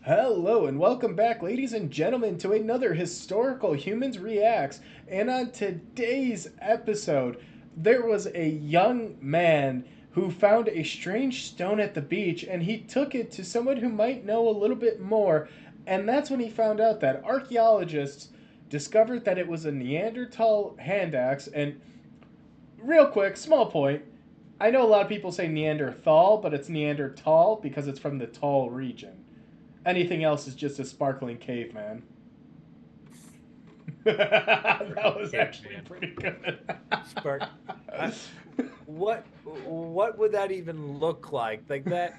Hello and welcome back, ladies and gentlemen, to another Historical Humans Reacts. And on today's episode, there was a young man who found a strange stone at the beach and he took it to someone who might know a little bit more. And that's when he found out that archaeologists discovered that it was a Neanderthal Handaxe. And real quick, small point. I know a lot of people say Neanderthal, but it's Neanderthal because it's from the tall region. Anything else is just a sparkling caveman. That was actually Caveman. pretty good. Spark. I, what would that even look like? Like a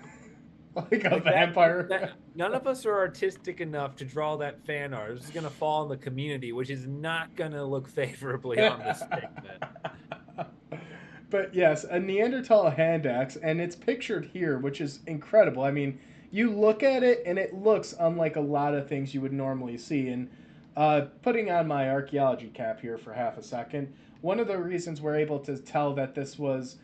Like that vampire. that none of us are artistic enough to draw that fan art. It's gonna fall in the community, which is not gonna look favorably on this segment. But yes, a Neanderthal hand axe, and it's pictured here, which is incredible. I mean, you look at it, and it looks unlike a lot of things you would normally see. And putting on my archaeology cap here for half a second, one of the reasons we're able to tell that this was,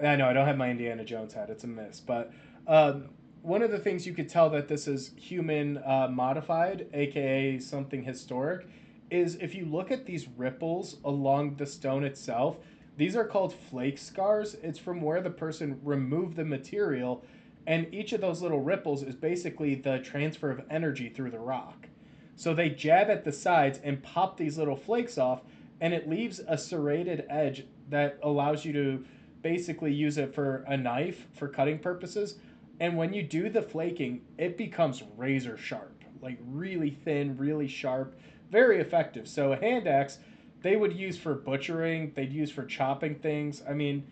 I know I don't have my Indiana Jones hat, it's a miss, but um, one of the things you could tell that this is human modified, aka something historic, is if you look at these ripples along the stone itself, these are called flake scars. It's from where the person removed the material, and each of those little ripples is basically the transfer of energy through the rock. So they jab at the sides and pop these little flakes off, and it leaves a serrated edge that allows you to basically use it for a knife for cutting purposes. And when you do the flaking, it becomes razor sharp, like really thin, really sharp, very effective. So a hand axe, they would use for butchering, they'd use for chopping things. I mean,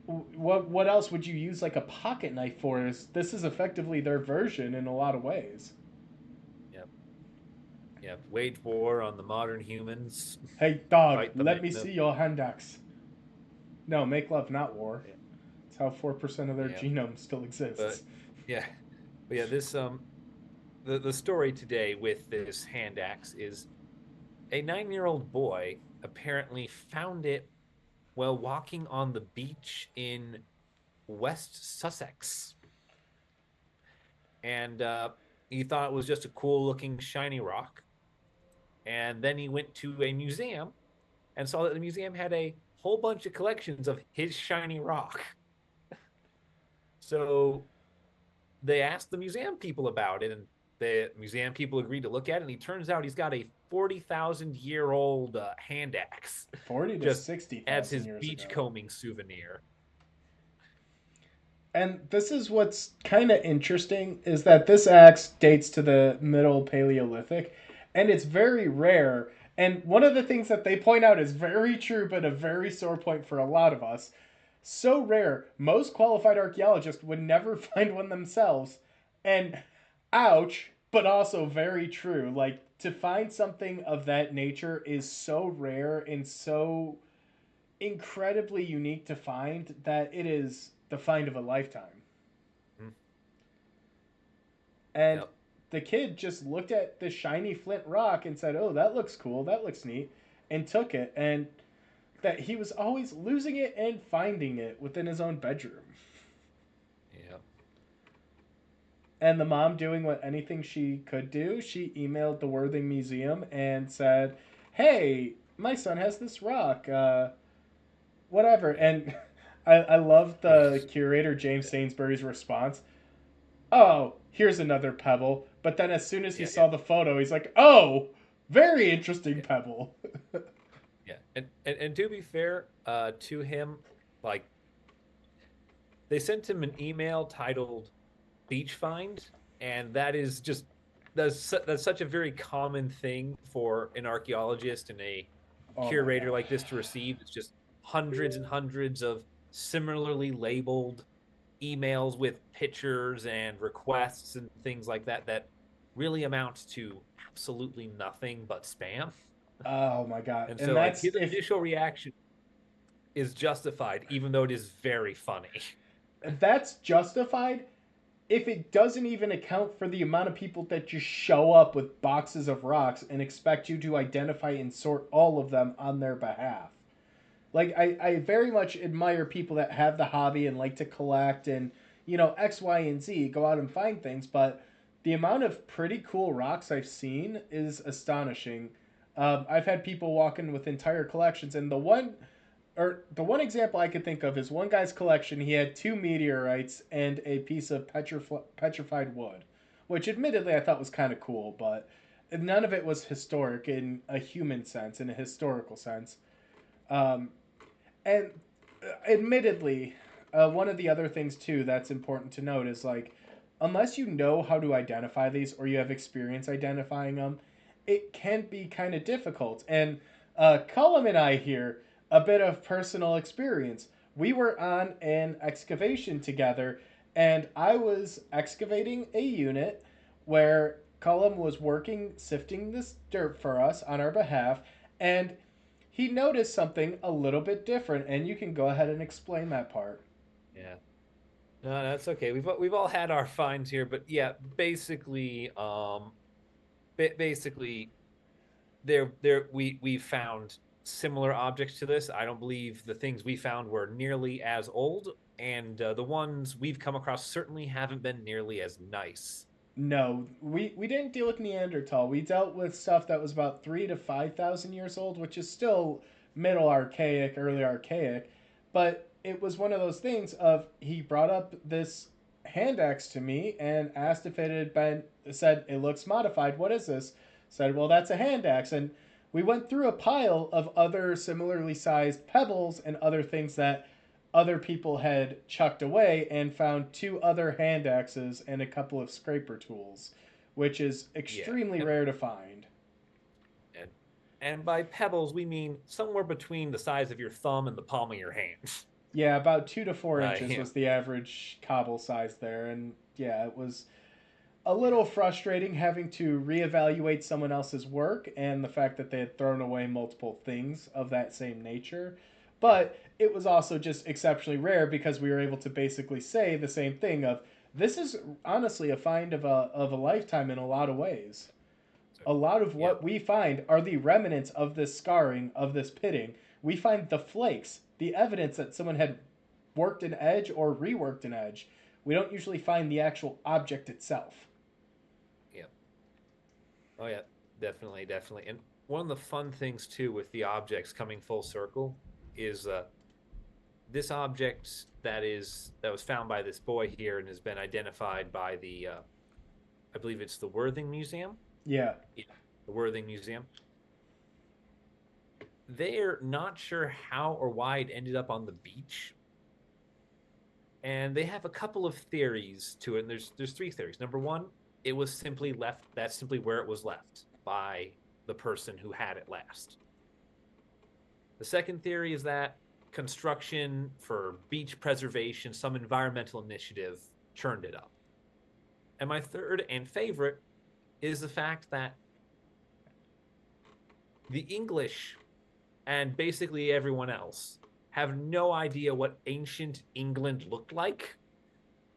what else would you use like a pocket knife for? This is effectively their version in a lot of ways. Yep. Yep. Wage war on the modern humans. Hey dog, Fight the let me mammoth. see your Handaxe. No, make love, not war. Yeah. It's how 4% of their Yeah. genome still But exists. yeah. But yeah, this the story today with this hand axe is a 9-year-old boy apparently found it while walking on the beach in West Sussex. And he thought it was just a cool looking shiny rock. And then he went to a museum and saw that the museum had a whole bunch of collections of his shiny rock. So they asked the museum people about it, and the museum people agreed to look at it. And he turns out he's got a 40,000-year-old hand axe, 40 to just as 60,000 his years beach ago. combing souvenir. And this is what's kind of interesting is that this axe dates to the Middle Paleolithic, and it's very rare. And one of the things that they point out is very true, but a very sore point for a lot of us. So rare, most qualified archaeologists would never find one themselves. And ouch, but also very true. Like, to find something of that nature is so rare and so incredibly unique to find that it is the find of a lifetime. Mm, And yep. the kid just looked at the shiny flint rock and said, "Oh, that looks cool. That looks neat," and took it. And that he was always losing it and finding it within his own bedroom. Yep. And the mom doing what anything she could do, she emailed the Worthing Museum and said, "Hey, my son has this rock. Whatever." Yep. And I love the curator James Sainsbury's response. "Oh, here's another pebble." But then as soon as he Yeah. Yeah. saw the photo, he's like, "Oh, very interesting Yeah. pebble." Yeah. And to be fair, to him, like they sent him an email titled "Beach Find," and that is just that's such a very common thing for an archaeologist and a Oh my curator like god. this to receive. It's just hundreds and hundreds of similarly labeled emails with pictures and requests and things like that that really amount to absolutely nothing but spam. Oh my god. And And so like that's his initial reaction is justified, even though it is very funny. if that's justified if it doesn't even account for the amount of people that just show up with boxes of rocks and expect you to identify and sort all of them on their behalf. Like I very much admire people that have the hobby and like to collect and X, Y, and Z, go out and find things, but the amount of pretty cool rocks I've seen is astonishing. I've had people walk in with entire collections, and the one example I could think of is one guy's collection. He had two meteorites and a piece of petrified wood, which admittedly I thought was kind of cool, but none of it was historic in a human sense, in a historical sense. Um, and admittedly, one of the other things too that's important to note is like, unless you know how to identify these or you have experience identifying them, it can be kind of difficult. And Cullum and I here, a bit of personal experience. We were on an excavation together, and I was excavating a unit where Cullum was working, sifting this dirt for us on our behalf, and he noticed something a little bit different, and you can go ahead and explain that part. Yeah. No, that's okay. We've all had our finds here, but yeah, basically, basically, there we found similar objects to this. I don't believe the things we found were nearly as old, and the ones we've come across certainly haven't been nearly as nice. No, we didn't deal with Neanderthal. We dealt with stuff that was about 3 to 5 thousand years old, which is still middle archaic, early archaic. But it was one of those things of he brought up this hand axe to me and asked if it had been said it looks modified. What is this? Said, well, that's a hand axe. And we went through a pile of other similarly sized pebbles and other things that other people had chucked away and found two other hand axes and a couple of scraper tools, which is Yeah, extremely rare to find. and and by pebbles we mean somewhere between the size of your thumb and the palm of your hand. Yeah, about 2 to 4 inches Yeah, was the average cobble size there, and yeah, it was a little frustrating having to reevaluate someone else's work and the fact that they had thrown away multiple things of that same nature. yeah. But it was also just exceptionally rare because we were able to basically say the same thing of this is honestly a find of a lifetime in a lot of ways. So, A lot of yeah, what we find are the remnants of this scarring, of this pitting. We find the flakes, the evidence that someone had worked an edge or reworked an edge. We don't usually find the actual object itself. yeah. Oh yeah, definitely, definitely. And one of the fun things too with the objects coming full circle is this object that was found by this boy here and has been identified by the I believe it's the Worthing Museum. Yeah. Yeah, the Worthing Museum. They're not sure how or why it ended up on the beach, and they have a couple of theories to it. And there's three theories. Number one, it was simply left. That's simply where it was left by the person who had it last. The second theory is that construction for beach preservation, some environmental initiative, churned it up. And my third and favorite is the fact that the English and basically everyone else have no idea what ancient England looked like.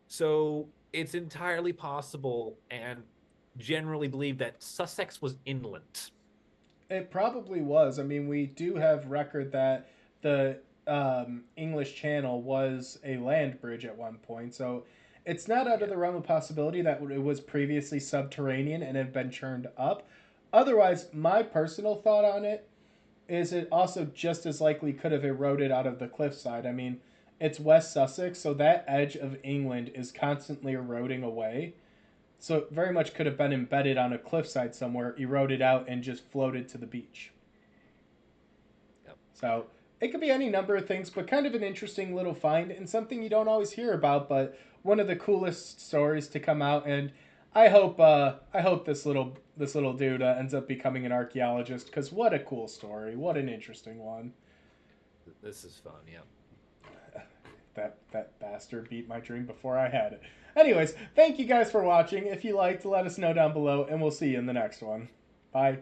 So it's entirely possible and generally believed that Sussex was inland. It probably was. I mean, we do have record that the English Channel was a land bridge at one point, so it's not out of Yeah. the realm of possibility that it was previously subterranean and had been churned up. Otherwise, my personal thought on it is it also just as likely could have eroded out of the cliffside. I mean, it's West Sussex, so that edge of England is constantly eroding away. So it very much could have been embedded on a cliffside somewhere, eroded out, and just floated to the beach. Yep. So it could be any number of things, but kind of an interesting little find and something you don't always hear about, but one of the coolest stories to come out. And I hope this little dude ends up becoming an archaeologist because what a cool story, what an interesting one. This is fun. Yeah. That bastard beat my dream before I had it. Anyways, thank you guys for watching. If you liked, let us know down below, and we'll see you in the next one. Bye.